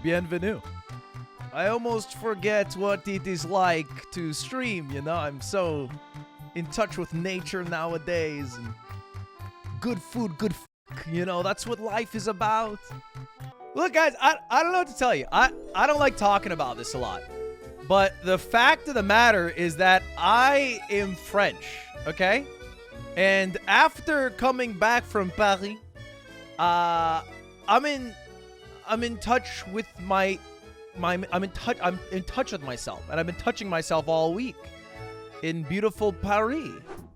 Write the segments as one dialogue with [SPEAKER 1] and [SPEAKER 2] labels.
[SPEAKER 1] bienvenue. I almost forget what it is like to stream, you know? I'm so in touch with nature nowadays. And good food, you know? That's what life is about. Look, guys, I don't know what to tell you. I don't like talking about this a lot. But the fact of the matter is that I am French, okay? And after coming back from Paris, I'm in touch with I'm in touch with myself, and I've been touching myself all week in beautiful Paris.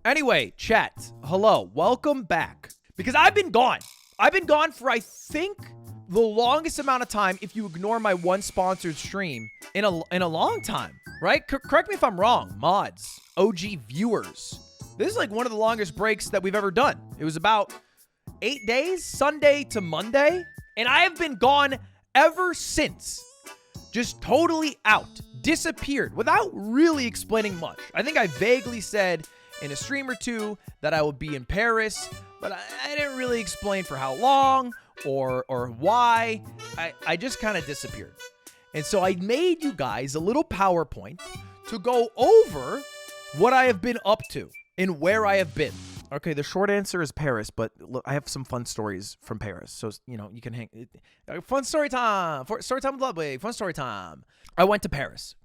[SPEAKER 1] Anyway, chat, hello, welcome back. Because I've been gone. I've been gone for, I think, the longest amount of time, if you ignore my one sponsored stream, in a long time, right? Correct me if I'm wrong, mods, OG viewers. This is like one of the longest breaks that we've ever done. It was about 8 days, Sunday to Monday, and I have been gone ever since. Just totally out, disappeared, without really explaining much. I think I vaguely said in a stream or two that I would be in Paris, but I didn't really explain for how long or why. I just kind of disappeared. And so I made you guys a little PowerPoint to go over what I have been up to and where I have been. Okay, the short answer is Paris, but look, I have some fun stories from Paris. So, you know, you can hang. Fun story time. Story time with Ludwig. Fun story time. I went to Paris,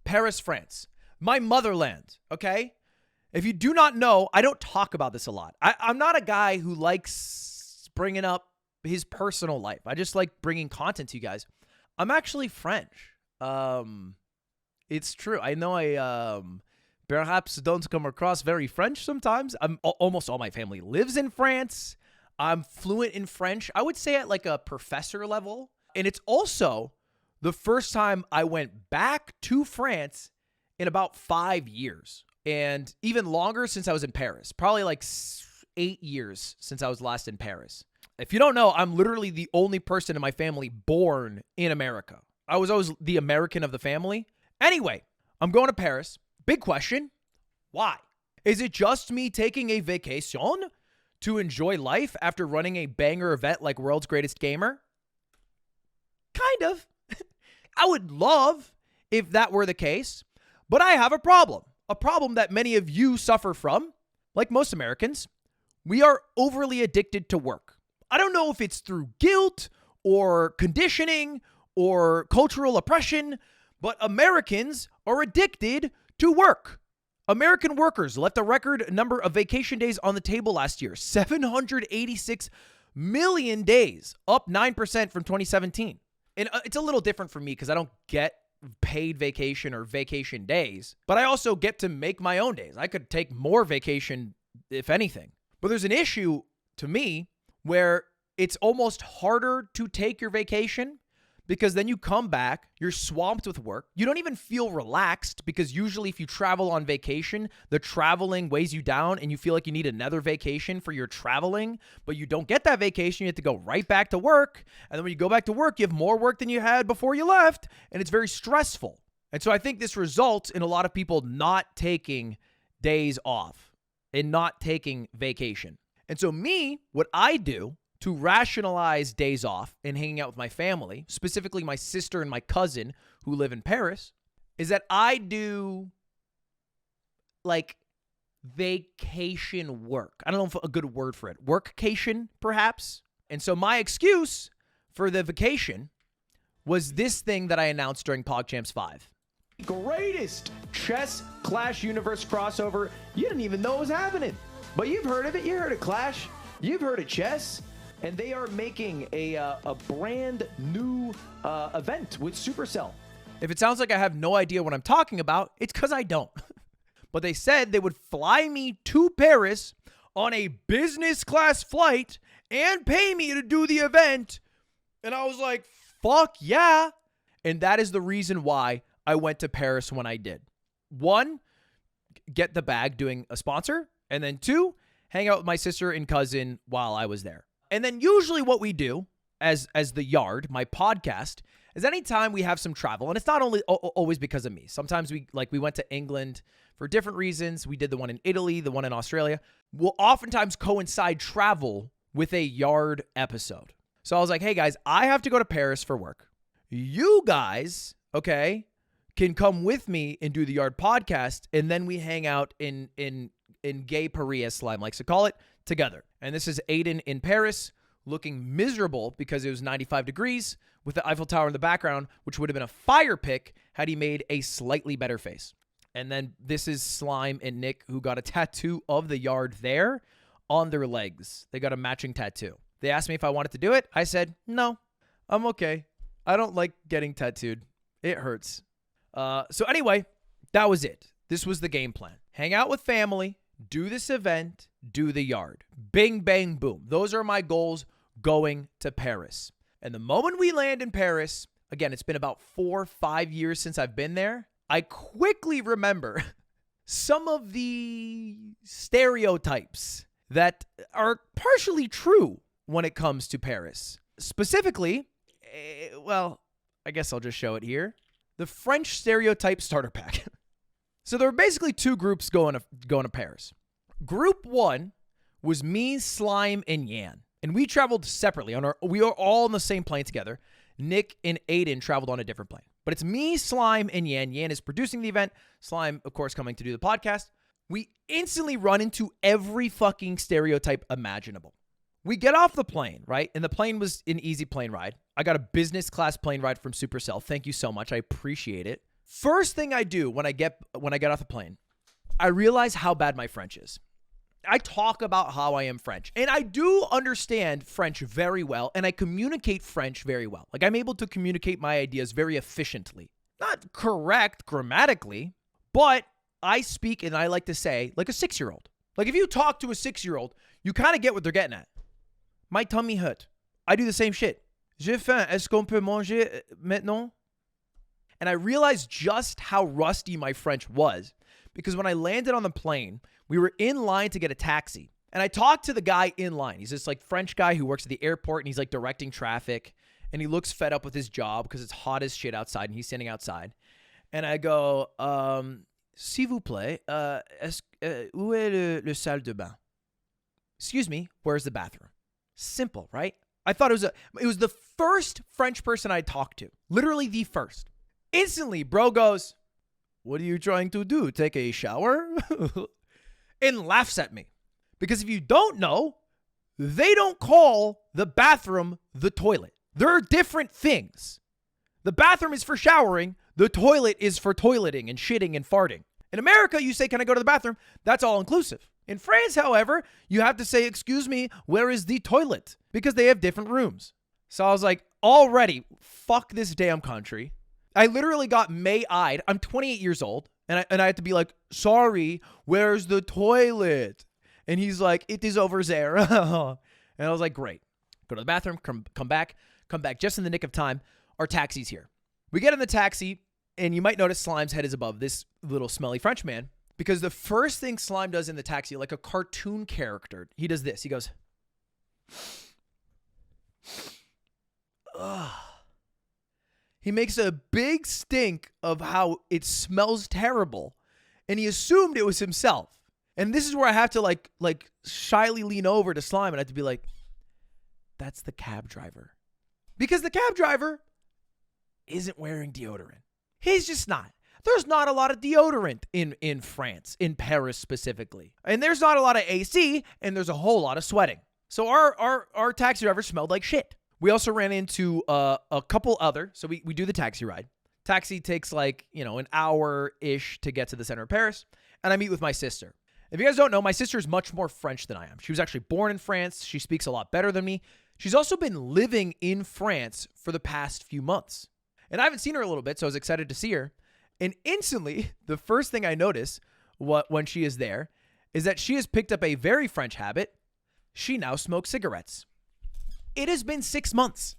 [SPEAKER 1] France, my motherland, okay? If you do not know, I don't talk about this a lot. I'm not a guy who likes bringing up his personal life. I just like bringing content to you guys. I'm actually French. It's true. I know I perhaps don't come across very French sometimes. Almost all my family lives in France. I'm fluent in French. I would say at like a professor level. And it's also the first time I went back to France in about 5 years. And even longer since I was in Paris. Probably like 8 years since I was last in Paris. If you don't know, I'm literally the only person in my family born in America. I was always the American of the family. Anyway, I'm going to Paris. Big question, why? Is it just me taking a vacation to enjoy life after running a banger event like World's Greatest Gamer? Kind of. I would love if that were the case, but I have a problem that many of you suffer from, like most Americans. We are overly addicted to work. I don't know if it's through guilt or conditioning or cultural oppression, but Americans are addicted to work. American workers left a record number of vacation days on the table last year, 786 million days, up 9% from 2017. And it's a little different for me because I don't get paid vacation or vacation days, but I also get to make my own days. I could take more vacation, if anything. But there's an issue to me where it's almost harder to take your vacation because then you come back, you're swamped with work. You don't even feel relaxed because usually if you travel on vacation, the traveling weighs you down and you feel like you need another vacation for your traveling, but you don't get that vacation. You have to go right back to work. And then when you go back to work, you have more work than you had before you left, and it's very stressful. And so I think this results in a lot of people not taking days off and not taking vacation. And so what I do to rationalize days off and hanging out with my family, specifically my sister and my cousin who live in Paris, is that I do like vacation work. I don't know if a good word for it. Workcation, perhaps. And so my excuse for the vacation was this thing that I announced during PogChamps 5. Greatest chess Clash universe crossover. You didn't even know it was happening. But you've heard of it. You heard of Clash. You've heard of chess. And they are making a brand new event with Supercell. If it sounds like I have no idea what I'm talking about, it's because I don't. But they said they would fly me to Paris on a business class flight and pay me to do the event. And I was like, fuck yeah. And that is the reason why I went to Paris when I did. 1, get the bag doing a sponsor. And then 2, hang out with my sister and cousin while I was there. And then usually what we do as the Yard, my podcast, is anytime we have some travel, and it's not only always because of me. Sometimes we went to England for different reasons. We did the one in Italy, the one in Australia. We'll oftentimes coincide travel with a Yard episode. So I was like, hey guys, I have to go to Paris for work. You guys, okay, can come with me and do the Yard podcast, and then we hang out in gay Paris, as Slime likes to call it, together. And this is Aiden in Paris, looking miserable because it was 95 degrees with the Eiffel Tower in the background, which would have been a fire pick had he made a slightly better face. And then this is Slime and Nick, who got a tattoo of the Yard there on their legs. They got a matching tattoo. They asked me if I wanted to do it. I said, no, I'm okay. I don't like getting tattooed. It hurts. So anyway, that was it. This was the game plan. Hang out with family, do this event, do the Yard. Bing, bang, boom. Those are my goals going to Paris. And the moment we land in Paris, again, it's been about 4 or 5 years since I've been there. I quickly remember some of the stereotypes that are partially true when it comes to Paris. Specifically, well, I guess I'll just show it here. The French stereotype starter pack. So there were basically 2 groups going to Paris. Group 1 was me, Slime, and Yan. And we traveled separately. We are all on the same plane together. Nick and Aiden traveled on a different plane. But it's me, Slime, and Yan. Yan is producing the event. Slime, of course, coming to do the podcast. We instantly run into every fucking stereotype imaginable. We get off the plane, right? And the plane was an easy plane ride. I got a business class plane ride from Supercell. Thank you so much. I appreciate it. First thing I do when I get off the plane, I realize how bad my French is. I talk about how I am French, and I do understand French very well, and I communicate French very well. Like, I'm able to communicate my ideas very efficiently. Not correct grammatically, but I speak, and I like to say, like a 6-year-old. Like, if you talk to a 6-year-old, you kind of get what they're getting at. My tummy hurt. I do the same shit. J'ai faim. Est-ce qu'on peut manger maintenant? And I realized just how rusty my French was because when I landed on the plane, we were in line to get a taxi. And I talked to the guy in line. He's this like French guy who works at the airport and he's like directing traffic. And he looks fed up with his job because it's hot as shit outside and he's standing outside. And I go, s'il vous plaît, où est le salle de bain? Excuse me, where's the bathroom? Simple, right? I thought it was the first French person I talked to. Literally the first. Instantly, bro goes, what are you trying to do? Take a shower? And laughs at me. Because if you don't know, they don't call the bathroom the toilet. There are different things. The bathroom is for showering. The toilet is for toileting and shitting and farting. In America, you say, can I go to the bathroom? That's all inclusive. In France, however, you have to say, excuse me, where is the toilet? Because they have different rooms. So I was like, already, fuck this damn country. I literally got May-eyed. I'm 28 years old. And I had to be like, sorry, where's the toilet? And he's like, it is over there. And I was like, great. Go to the bathroom, come back just in the nick of time. Our taxi's here. We get in the taxi, and you might notice Slime's head is above this little smelly French man. Because the first thing Slime does in the taxi, like a cartoon character, he does this. He goes, ugh. He makes a big stink of how it smells terrible. And he assumed it was himself. And this is where I have to like shyly lean over to Slime and I have to be like, that's the cab driver. Because the cab driver isn't wearing deodorant. He's just not. There's not a lot of deodorant in France, in Paris specifically. And there's not a lot of AC, and there's a whole lot of sweating. So our taxi driver smelled like shit. We also ran into a couple other, so we do the taxi ride. Taxi takes like, an hour-ish to get to the center of Paris, and I meet with my sister. If you guys don't know, my sister is much more French than I am. She was actually born in France. She speaks a lot better than me. She's also been living in France for the past few months. And I haven't seen her a little bit, so I was excited to see her. And instantly, the first thing I notice when she is there is that she has picked up a very French habit. She now smokes cigarettes. It has been 6 months.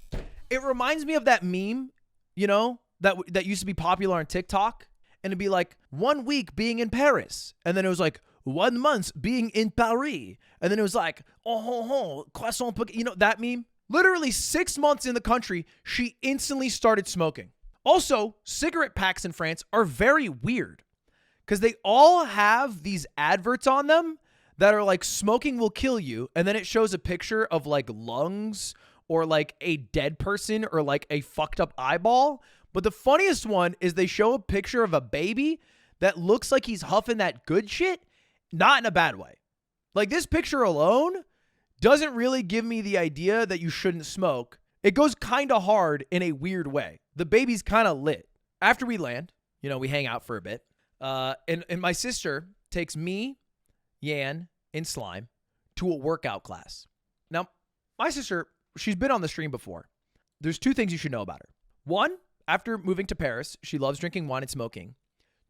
[SPEAKER 1] It reminds me of that meme, that used to be popular on TikTok. And it'd be like 1 week being in Paris. And then it was like 1 month being in Paris. And then it was like, croissant, that meme. Literally 6 months in the country, she instantly started smoking. Also, cigarette packs in France are very weird because they all have these adverts on them that are like smoking will kill you. And then it shows a picture of like lungs or like a dead person or like a fucked up eyeball. But the funniest one is they show a picture of a baby that looks like he's huffing that good shit, not in a bad way. Like this picture alone doesn't really give me the idea that you shouldn't smoke. It goes kind of hard in a weird way. The baby's kind of lit. After we land, we hang out for a bit. And my sister takes me, Yan, and Slime to a workout class. Now, my sister, she's been on the stream before. There's two things you should know about her. One, after moving to Paris, she loves drinking wine and smoking.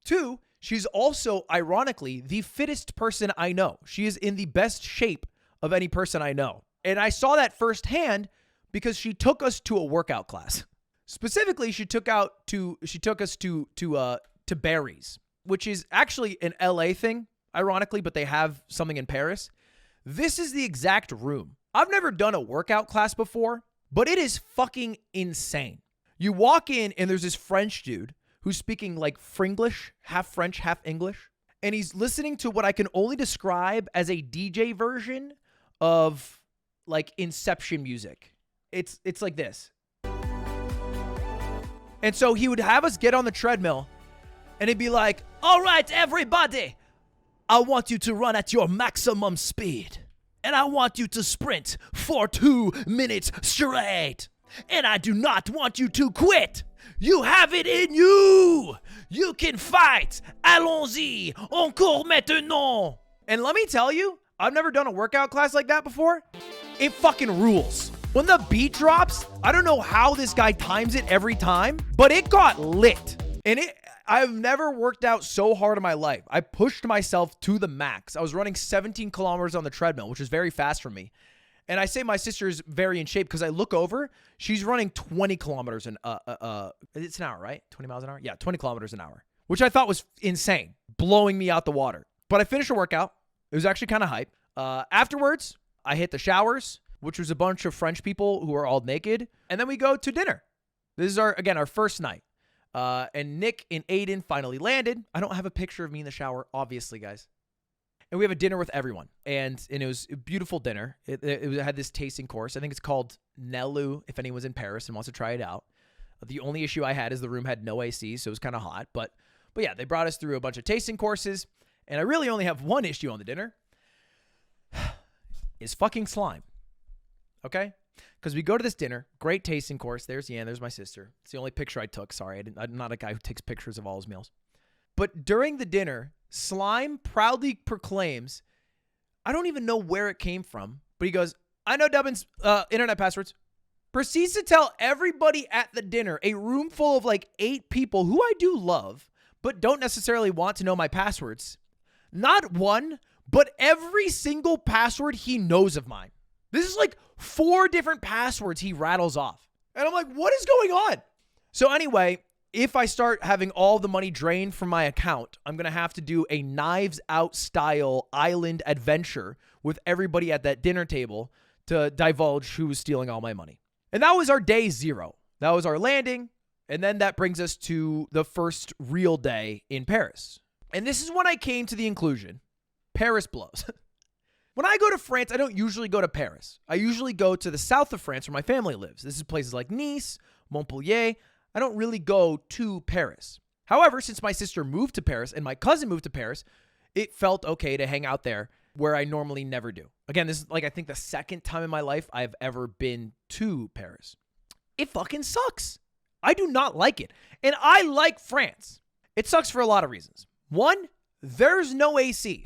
[SPEAKER 1] Two, she's also, ironically, the fittest person I know. She is in the best shape of any person I know. And I saw that firsthand because she took us to a workout class. Specifically, she took us to Barry's, which is actually an LA thing, ironically, but they have something in Paris. This is the exact room. I've never done a workout class before, but it is fucking insane. You walk in and there's this French dude who's speaking like Fringlish, half French, half English. And he's listening to what I can only describe as a DJ version of like Inception music. It's like this. And so he would have us get on the treadmill and he'd be like, all right, everybody, I want you to run at your maximum speed. And I want you to sprint for 2 minutes straight. And I do not want you to quit. You have it in you. You can fight. Allons-y. Encore maintenant. And let me tell you, I've never done a workout class like that before. It fucking rules. When the beat drops, I don't know how this guy times it every time, but it got lit. And I've never worked out so hard in my life. I pushed myself to the max. I was running 17 kilometers on the treadmill, which is very fast for me. And I say my sister is very in shape because I look over, she's running 20 kilometers it's an hour, right? 20 miles an hour? Yeah, 20 kilometers an hour, which I thought was insane, blowing me out the water. But I finished a workout. It was actually kind of hype. Afterwards, I hit the showers, which was a bunch of French people who are all naked. And then we go to dinner. This is our first night. And Nick and Aiden finally landed. I don't have a picture of me in the shower, obviously, guys. And we have a dinner with everyone. And it was a beautiful dinner. It had this tasting course. I think it's called Nelu, if anyone's in Paris and wants to try it out. The only issue I had is the room had no AC, so it was kind of hot. But yeah, they brought us through a bunch of tasting courses. And I really only have one issue on the dinner. Is fucking Slime. Okay? Because we go to this dinner, great tasting course. There's Yan, there's my sister. It's the only picture I took. Sorry, I'm not a guy who takes pictures of all his meals. But during the dinner, Slime proudly proclaims, I don't even know where it came from, but he goes, I know Dubbin's internet passwords. Proceeds to tell everybody at the dinner, a room full of like 8 people who I do love, but don't necessarily want to know my passwords. Not one, but every single password he knows of mine. This is like 4 different passwords he rattles off. And I'm like, what is going on? So anyway, if I start having all the money drained from my account, I'm going to have to do a Knives Out style island adventure with everybody at that dinner table to divulge who was stealing all my money. And that was our day 0. That was our landing. And then that brings us to the first real day in Paris. And this is when I came to the conclusion, Paris blows. When I go to France, I don't usually go to Paris. I usually go to the south of France where my family lives. This is places like Nice, Montpellier. I don't really go to Paris. However, since my sister moved to Paris and my cousin moved to Paris, it felt okay to hang out there where I normally never do. Again, this is like I think the second time in my life I've ever been to Paris. It fucking sucks. I do not like it. And I like France. It sucks for a lot of reasons. One, there's no AC.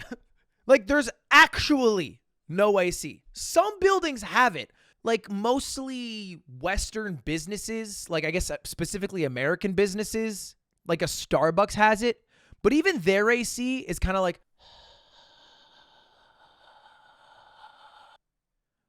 [SPEAKER 1] Like, there's actually no AC. Some buildings have it, like mostly Western businesses, like I guess specifically American businesses, like a Starbucks has it. But even their AC is kind of like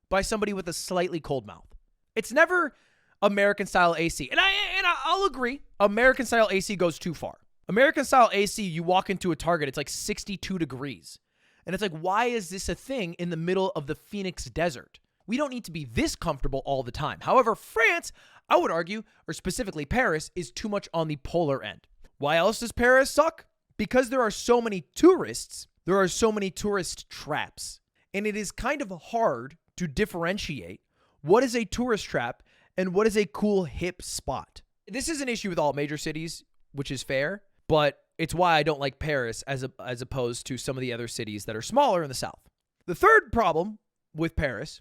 [SPEAKER 1] by somebody with a slightly cold mouth. It's never American style AC. And I'll agree, American style AC goes too far. American style AC, you walk into a Target, it's like 62 degrees. And it's like, why is this a thing in the middle of the Phoenix desert? We don't need to be this comfortable all the time. However, France, I would argue, or specifically Paris, is too much on the polar end. Why else does Paris suck? Because there are so many tourists, there are so many tourist traps. And it is kind of hard to differentiate what is a tourist trap, and what is a cool hip spot. This is an issue with all major cities, which is fair, but it's why I don't like Paris as opposed to some of the other cities that are smaller in the south. The third problem with Paris,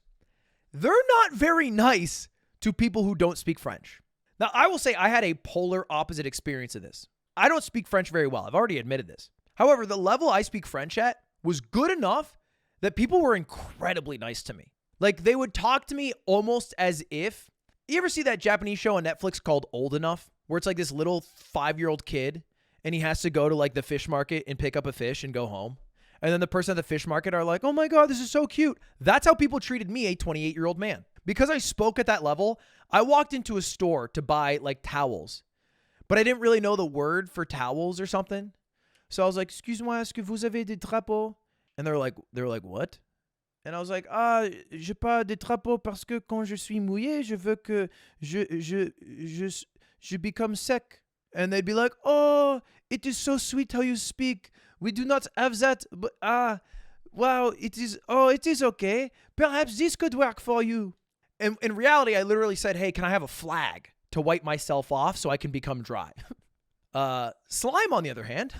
[SPEAKER 1] they're not very nice to people who don't speak French. Now, I will say I had a polar opposite experience of this. I don't speak French very well. I've already admitted this. However, the level I speak French at was good enough that people were incredibly nice to me. Like, they would talk to me almost as if, you ever see that Japanese show on Netflix called Old Enough, where it's like this little 5-year-old kid and he has to go to like the fish market and pick up a fish and go home. And then the person at the fish market are like, oh my God, this is so cute. That's how people treated me, a 28-year-old man. Because I spoke at that level, I walked into a store to buy like towels, but I didn't really know the word for towels or something. So I was like, excuse-moi, est-ce que vous avez des drapeaux? And they were like, what? And I was like, j'ai pas de drapeaux parce que quand je suis mouillé, je veux que je become sec. And they'd be like, oh, it is so sweet how you speak. We do not have that, but wow, it is okay. Perhaps this could work for you. And in reality, I literally said, hey, can I have a flag to wipe myself off so I can become dry? Slime, on the other hand,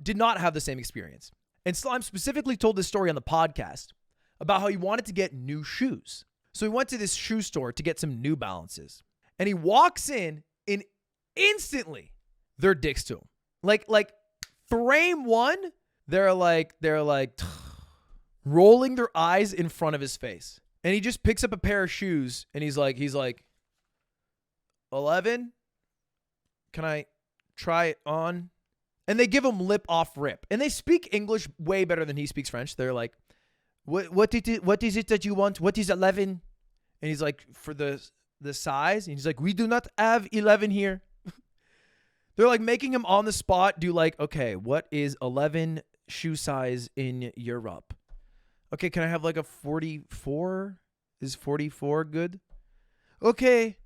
[SPEAKER 1] did not have the same experience. And Slime specifically told this story on the podcast about how he wanted to get new shoes. So he went to this shoe store to get some New Balances. And he walks in and instantly they're dicks to him. Like frame one, they're like rolling their eyes in front of his face. And he just picks up a pair of shoes and he's like, 11? Can I try it on? And they give him lip off rip. And they speak English way better than he speaks French. They're like, what is it that you want? What is 11? And he's like, for the size. And he's like, we do not have 11 here. They're like making him on the spot do like, okay, what is 11 shoe size in Europe? Okay, can I have like a 44? Is 44 good? Okay.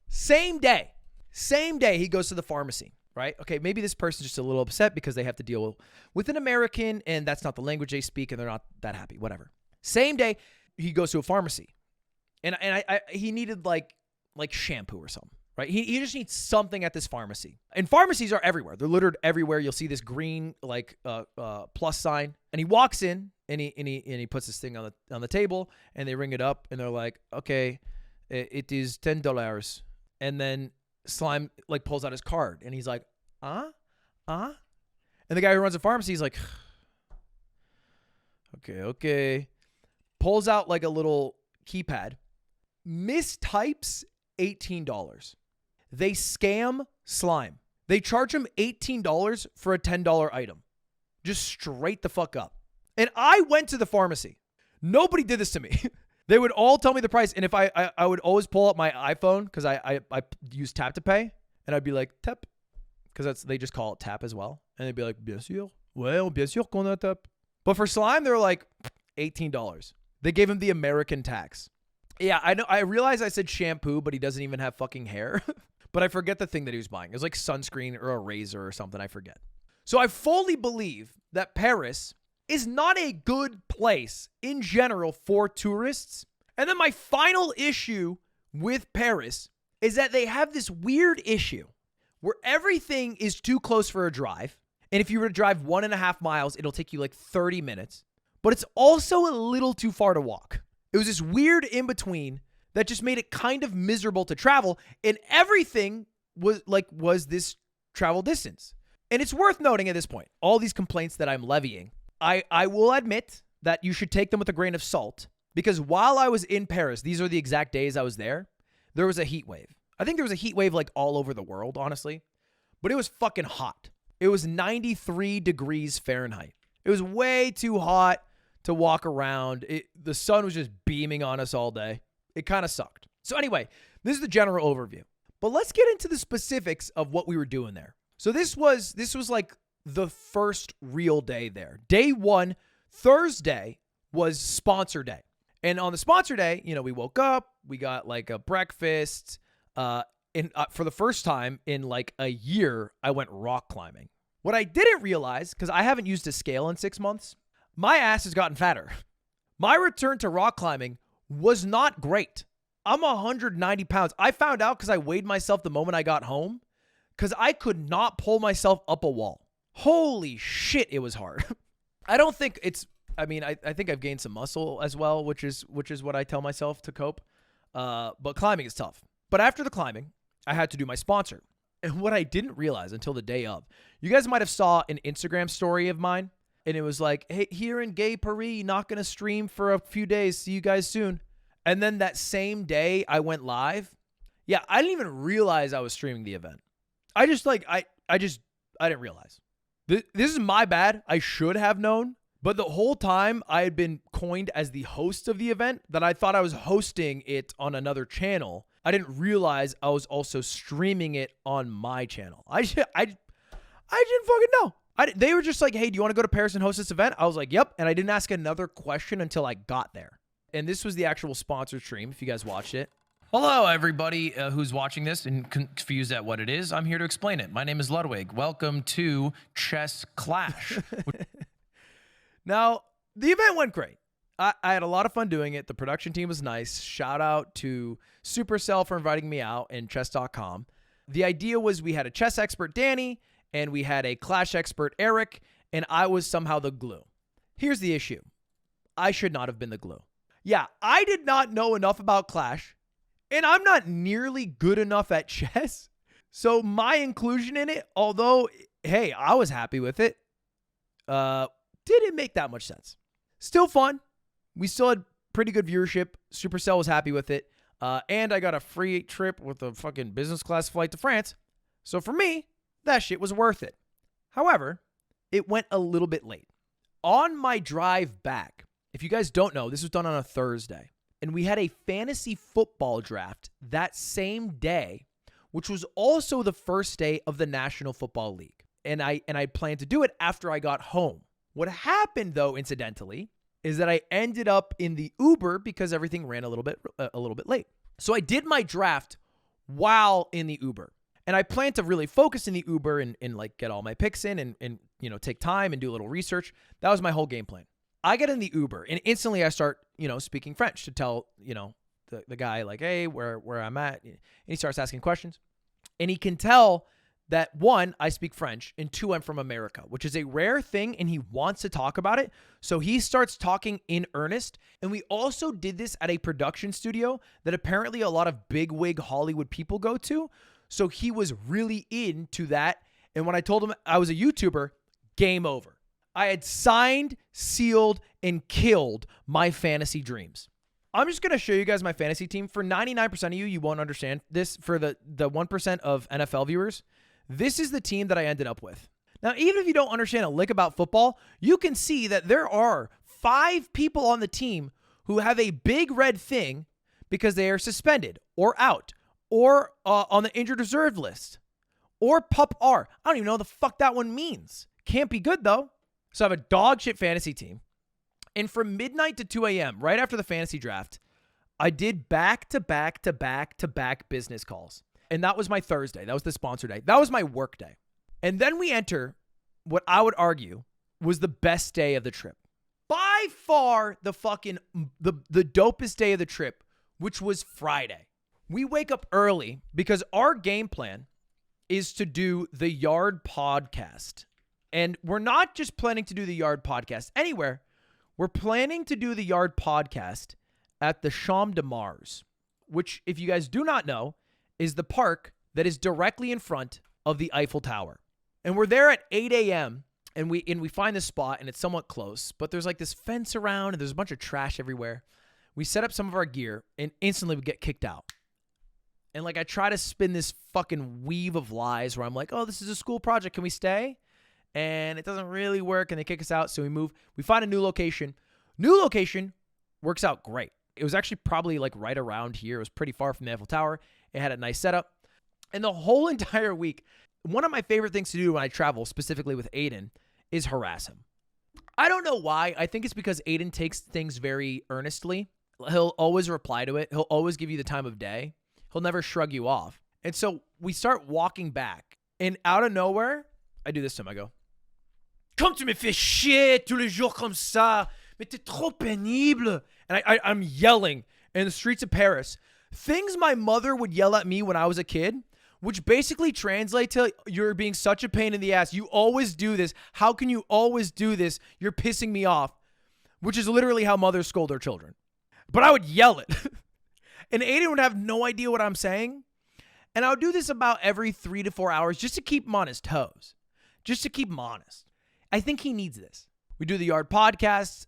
[SPEAKER 1] Same day he goes to the pharmacy, right? Okay, maybe this person's just a little upset because they have to deal with an American and that's not the language they speak and they're not that happy, whatever. Same day, he goes to a pharmacy. And he needed like shampoo or something, right? He just needs something at this pharmacy. And pharmacies are everywhere. They're littered everywhere. You'll see this green plus sign. And he walks in and he puts this thing on the table and they ring it up and they're like, okay, it is $10. And then Slime like pulls out his card and he's like, And the guy who runs the pharmacy is like, okay. Pulls out like a little keypad, mistypes $18. They scam Slime. They charge him $18 for a $10 item. Just straight the fuck up. And I went to the pharmacy. Nobody did this to me. They would all tell me the price. And if I would always pull up my iPhone because I use tap to pay. And I'd be like, tap. Because they just call it tap as well. And they'd be like, bien sûr. Well, bien sûr qu'on a tap. But for Slime, they were like, $18. They gave him the American tax. Yeah, I know. I realize I said shampoo, but he doesn't even have fucking hair. But I forget the thing that he was buying. It was like sunscreen or a razor or something. I forget. So I fully believe that Paris is not a good place in general for tourists. And then my final issue with Paris is that they have this weird issue where everything is too close for a drive. And if you were to drive 1.5 miles, it'll take you like 30 minutes. But it's also a little too far to walk. It was this weird in between that just made it kind of miserable to travel. And everything was this travel distance. And it's worth noting at this point, all these complaints that I'm levying, I will admit that you should take them with a grain of salt because while I was in Paris, these are the exact days I was there was a heat wave. I think there was a heat wave like all over the world, honestly, but it was fucking hot. It was 93 degrees Fahrenheit. It was way too hot to walk around. The sun was just beaming on us all day. It kind of sucked. So anyway, this is the general overview, but let's get into the specifics of what we were doing there. So this was like the first real day there. Day one, Thursday, was sponsor day. And on the sponsor day, we woke up, we got like a breakfast. And for the first time in like a year, I went rock climbing. What I didn't realize, because I haven't used a scale in 6 months, my ass has gotten fatter. My return to rock climbing was not great. I'm 190 pounds. I found out because I weighed myself the moment I got home because I could not pull myself up a wall. Holy shit, it was hard. I don't think it's, I mean, I think I've gained some muscle as well, which is what I tell myself to cope. But climbing is tough. But after the climbing, I had to do my sponsor. And what I didn't realize until the day of, you guys might have saw an Instagram story of mine, and it was like, hey, here in Gay Paris, not going to stream for a few days. See you guys soon. And then that same day I went live. Yeah, I didn't even realize I was streaming the event. I didn't realize. This is my bad. I should have known. But the whole time I had been coined as the host of the event, that I thought I was hosting it on another channel. I didn't realize I was also streaming it on my channel. I didn't fucking know. They were just like, hey, do you want to go to Paris and host this event? I was like, yep. And I didn't ask another question until I got there. And this was the actual sponsored stream, if you guys watched it. Hello, everybody who's watching this and confused at what it is. I'm here to explain it. My name is Ludwig. Welcome to Chess Clash. Now, the event went great. I had a lot of fun doing it. The production team was nice. Shout out to Supercell for inviting me out and chess.com. The idea was we had a chess expert, Danny, and we had a Clash expert, Eric, and I was somehow the glue. Here's the issue. I should not have been the glue. Yeah, I did not know enough about Clash, and I'm not nearly good enough at chess. So my inclusion in it, although, hey, I was happy with it, didn't make that much sense. Still fun. We still had pretty good viewership. Supercell was happy with it. And I got a free trip with a fucking business class flight to France. So for me, that shit was worth it. However, it went a little bit late. On my drive back, if you guys don't know, this was done on a Thursday. And we had a fantasy football draft that same day, which was also the first day of the National Football League. And I planned to do it after I got home. What happened, though, incidentally, is that I ended up in the Uber because everything ran a little bit late. So I did my draft while in the Uber. And I planned to really focus in the Uber and like get all my picks in and take time and do a little research. That was my whole game plan. I get in the Uber and instantly I start, speaking French to tell, the guy like, hey, where I'm at. And he starts asking questions. And he can tell that one, I speak French, and two, I'm from America, which is a rare thing, and he wants to talk about it. So he starts talking in earnest. And we also did this at a production studio that apparently a lot of bigwig Hollywood people go to. So he was really into that. And when I told him I was a YouTuber, game over. I had signed, sealed, and killed my fantasy dreams. I'm just going to show you guys my fantasy team. For 99% of you, you won't understand this. For the 1% of NFL viewers, this is the team that I ended up with. Now, even if you don't understand a lick about football, you can see that there are 5 people on the team who have a big red thing because they are suspended or out or on the injured reserve list or PUP R. I don't even know what the fuck that one means. Can't be good, though. So I have a dog shit fantasy team. And from midnight to 2 a.m., right after the fantasy draft, I did back-to-back-to-back-to-back business calls. And that was my Thursday. That was the sponsor day. That was my work day. And then we enter what I would argue was the best day of the trip. By far the dopest day of the trip, which was Friday. We wake up early because our game plan is to do the Yard podcast. And we're not just planning to do the Yard podcast anywhere. We're planning to do the Yard podcast at the Champ de Mars, which, if you guys do not know, is the park that is directly in front of the Eiffel Tower. And we're there at 8 a.m. and we find this spot and it's somewhat close, but there's like this fence around and there's a bunch of trash everywhere. We set up some of our gear and instantly we get kicked out. And like I try to spin this fucking weave of lies where I'm like, oh, this is a school project. Can we stay? And it doesn't really work and they kick us out. So we move. We find a new location. New location works out great. It was actually probably like right around here. It was pretty far from the Eiffel Tower. It had a nice setup. And the whole entire week, one of my favorite things to do when I travel, specifically with Aiden, is harass him. I don't know why. I think it's because Aiden takes things very earnestly. He'll always reply to it. He'll always give you the time of day. He'll never shrug you off. And so we start walking back. And out of nowhere, I do this to him. I go, comme tu me fais chier tous les jours comme ça. Mais t'es trop pénible. And I'm yelling. in the streets of Paris. Things my mother would yell at me when I was a kid, which basically translate to, you're being such a pain in the ass. You always do this. How can you always do this? You're pissing me off, which is literally how mothers scold their children. But I would yell it. And Aiden would have no idea what I'm saying. And I would do this about every 3 to 4 hours just to keep him on his toes, just to keep him honest. I think he needs this. We do the yard podcast.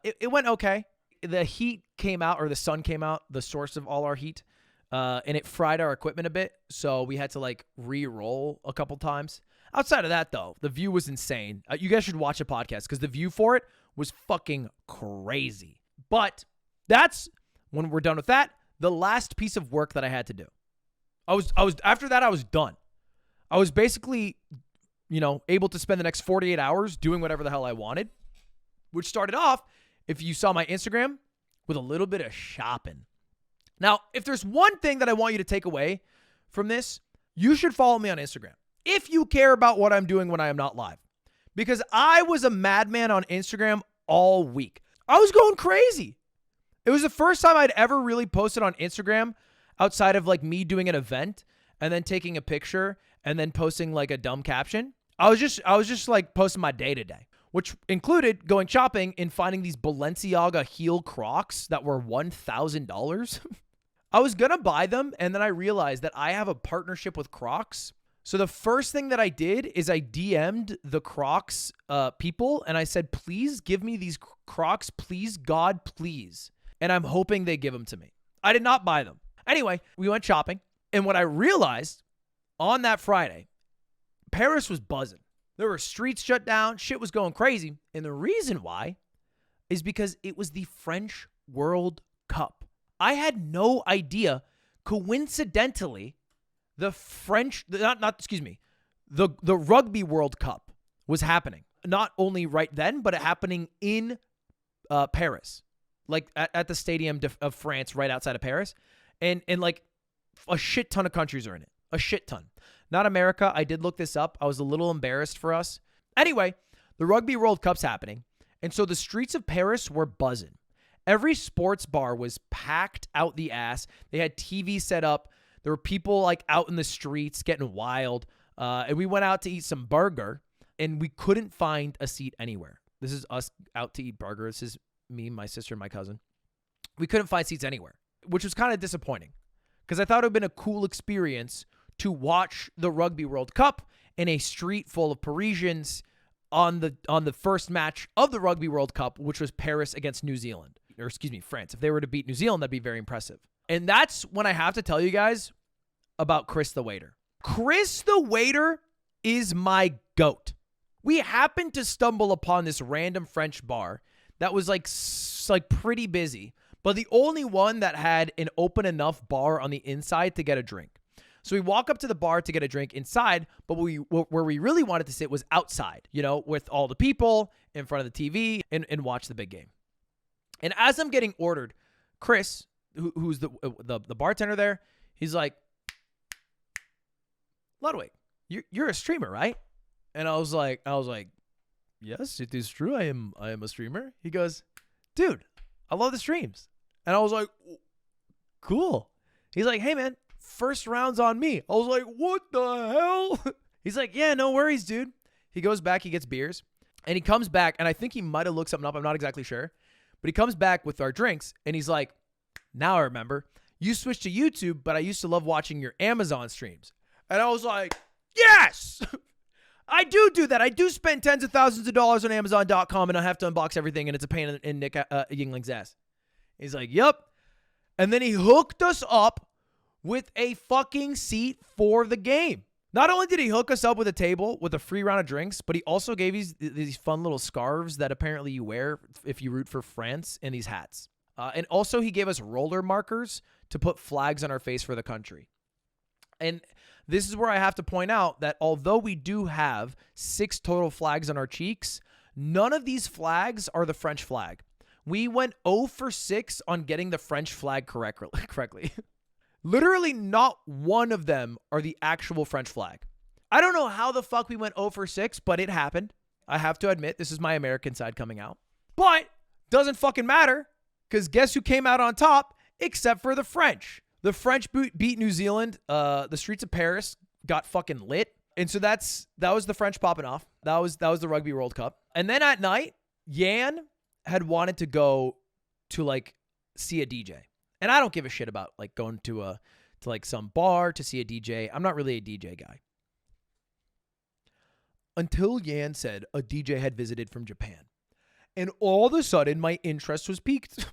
[SPEAKER 1] It went okay. The heat came out, or the sun came out, the source of all our heat, and it fried our equipment a bit. So we had to like re-roll a couple times. Outside of that, though, the view was insane. You guys should watch a podcast because the view for it was fucking crazy. But that's, when we're done with that, the last piece of work that I had to do. I was after that, I was done. I was basically, able to spend the next 48 hours doing whatever the hell I wanted, which started off, if you saw my Instagram, with a little bit of shopping. Now, if there's one thing that I want you to take away from this, you should follow me on Instagram if you care about what I'm doing when I am not live. Because I was a madman on Instagram all week. I was going crazy. It was the first time I'd ever really posted on Instagram outside of like me doing an event and then taking a picture and then posting like a dumb caption. I was just like posting my day to day, which included going shopping and finding these Balenciaga heel Crocs that were $1,000. I was going to buy them, and then I realized that I have a partnership with Crocs. So the first thing that I did is I DM'd the Crocs people, and I said, please give me these Crocs, please, God, please. And I'm hoping they give them to me. I did not buy them. Anyway, we went shopping, and what I realized on that Friday, Paris was buzzing. There were streets shut down. Shit was going crazy. And the reason why is because it was the French World Cup. I had no idea, coincidentally, the Rugby World Cup was happening. Not only right then, but it happening in Paris, like at the Stadium of France, right outside of Paris. And like a shit ton of countries are in it. A shit ton. Not America. I did look this up. I was a little embarrassed for us. Anyway, the Rugby World Cup's happening. And so the streets of Paris were buzzing. Every sports bar was packed out the ass. They had TV set up. There were people like out in the streets getting wild. And we went out to eat some burger, and we couldn't find a seat anywhere. This is us out to eat burger. This is me, my sister, and my cousin. We couldn't find seats anywhere, which was kind of disappointing because I thought it would have been a cool experience to watch the Rugby World Cup in a street full of Parisians on the first match of the Rugby World Cup, which was Paris against France. If they were to beat New Zealand, that'd be very impressive. And that's when I have to tell you guys about Chris the waiter. Chris the waiter is my goat. We happened to stumble upon this random French bar that was like pretty busy, but the only one that had an open enough bar on the inside to get a drink. So we walk up to the bar to get a drink inside, but where we really wanted to sit was outside, with all the people in front of the TV and watch the big game. And as I'm getting ordered, Chris, who's the bartender there, he's like, Ludwig, you're a streamer, right? And I was like, yes, it is true. I am a streamer. He goes, dude, I love the streams. And I was like, cool. He's like, hey man, first round's on me. I was like, what the hell? He's like, yeah, no worries, dude. He goes back, he gets beers, and he comes back, and I think he might have looked something up. I'm not exactly sure. But he comes back with our drinks, and he's like, now I remember. You switched to YouTube, but I used to love watching your Amazon streams. And I was like, yes! I do that. I do spend tens of thousands of dollars on Amazon.com, and I have to unbox everything, and it's a pain in Nick Yingling's ass. He's like, yep. And then he hooked us up with a fucking seat for the game. Not only did he hook us up with a table with a free round of drinks, but he also gave these fun little scarves that apparently you wear if you root for France, and these hats. And also he gave us roller markers to put flags on our face for the country. And this is where I have to point out that although we do have 6 total flags on our cheeks, none of these flags are the French flag. We went 0 for 6 on getting the French flag correctly. Literally not one of them are the actual French flag. I don't know how the fuck we went 0 for 6, but it happened. I have to admit, this is my American side coming out. But doesn't fucking matter, because guess who came out on top? except for the French. The French beat New Zealand. The streets of Paris got fucking lit. And so that was the French popping off. That was the Rugby World Cup. And then at night, Yan had wanted to go to like see a DJ. And I don't give a shit about like going to like some bar to see a DJ. I'm not really a DJ guy. Until Yan said a DJ had visited from Japan. And all of a sudden my interest was piqued.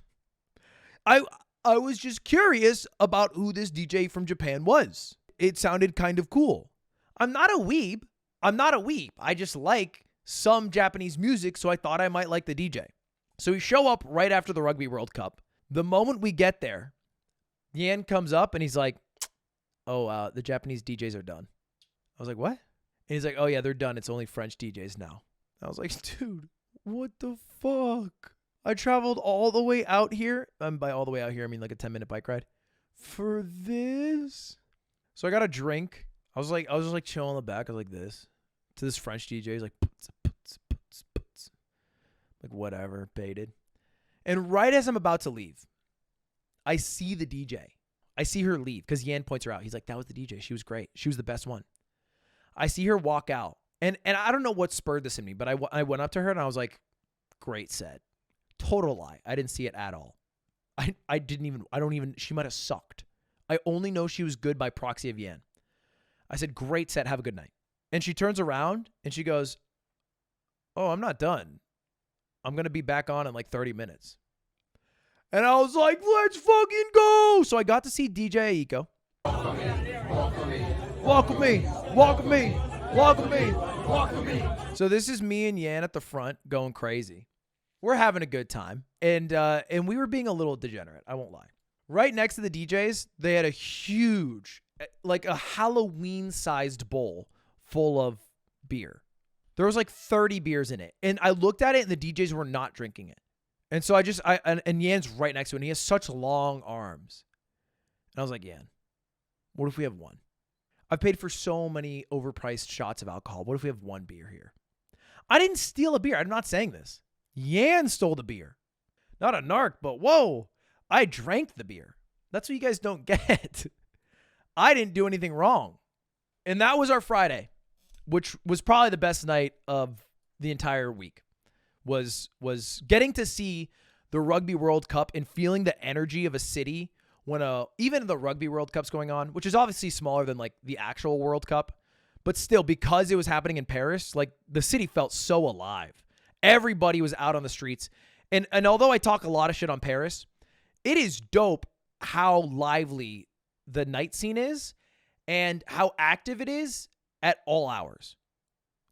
[SPEAKER 1] I was just curious about who this DJ from Japan was. It sounded kind of cool. I'm not a weeb. I just like some Japanese music, so I thought I might like the DJ. So we show up right after the Rugby World Cup. The moment we get there, Yan comes up and he's like, oh, the Japanese DJs are done. I was like, what? And he's like, oh yeah, they're done. It's only French DJs now. I was like, dude, what the fuck? I traveled all the way out here. By all the way out here, I mean like a 10-minute bike ride for this. So I got a drink. I was just like chilling in the back. I was like this to this French DJ. He's like, like whatever, baited. And right as I'm about to leave, I see the DJ. I see her leave because Yan points her out. He's like, that was the DJ. She was great. She was the best one. I see her walk out. And I don't know what spurred this in me, but I went up to her and I was like, great set. Total lie. I didn't see it at all. She might have sucked. I only know she was good by proxy of Yan. I said, great set. Have a good night. And she turns around and she goes, oh, I'm not done. I'm going to be back on in like 30 minutes. And I was like, let's fucking go. So I got to see DJ Aiko. Welcome me. So this is me and Yan at the front going crazy. We're having a good time. And we were being a little degenerate. I won't lie. Right next to the DJs, they had a huge, like a Halloween-sized bowl full of beer. There was like 30 beers in it. And I looked at it and the DJs were not drinking it. And so and Yan's right next to it and he has such long arms. And I was like, Yan, what if we have one? I've paid for so many overpriced shots of alcohol. What if we have one beer here? I didn't steal a beer. I'm not saying this. Yan stole the beer. Not a narc, but whoa, I drank the beer. That's what you guys don't get. I didn't do anything wrong. And that was our Friday, which was probably the best night of the entire week, was getting to see the Rugby World Cup and feeling the energy of a city when even the Rugby World Cup's going on, which is obviously smaller than like the actual World Cup, but still because it was happening in Paris, like the city felt so alive. Everybody was out on the streets. And although I talk a lot of shit on Paris, it is dope how lively the night scene is and how active it is at all hours.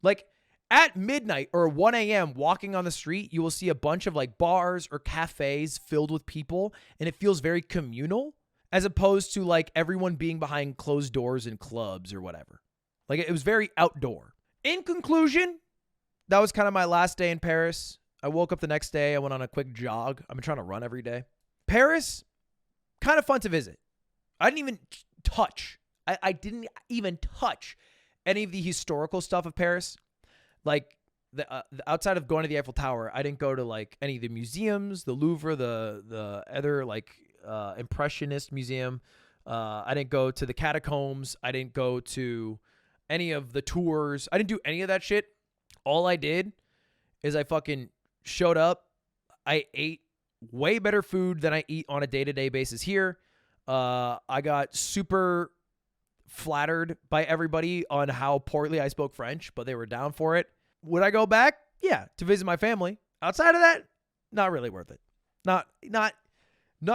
[SPEAKER 1] Like at midnight or 1 a.m. walking on the street, you will see a bunch of like bars or cafes filled with people, and it feels very communal as opposed to like everyone being behind closed doors in clubs or whatever. Like it was very outdoor. In conclusion, that was kind of my last day in Paris. I woke up the next day. I went on a quick jog. I've been trying to run every day. Paris, kind of fun to visit. I didn't even touch any of the historical stuff of Paris. Like the outside of going to the Eiffel Tower, I didn't go to like any of the museums, the Louvre, the other like Impressionist museum. I didn't go to the catacombs. I didn't go to any of the tours. I didn't do any of that shit. All I did is I fucking showed up. I ate way better food than I eat on a day-to-day basis here. I got super flattered by everybody on how poorly I spoke French, but they were down for it. Would I go back? Yeah, to visit my family. Outside of that, not really worth it. Not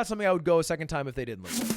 [SPEAKER 1] something I would go a second time if they didn't live.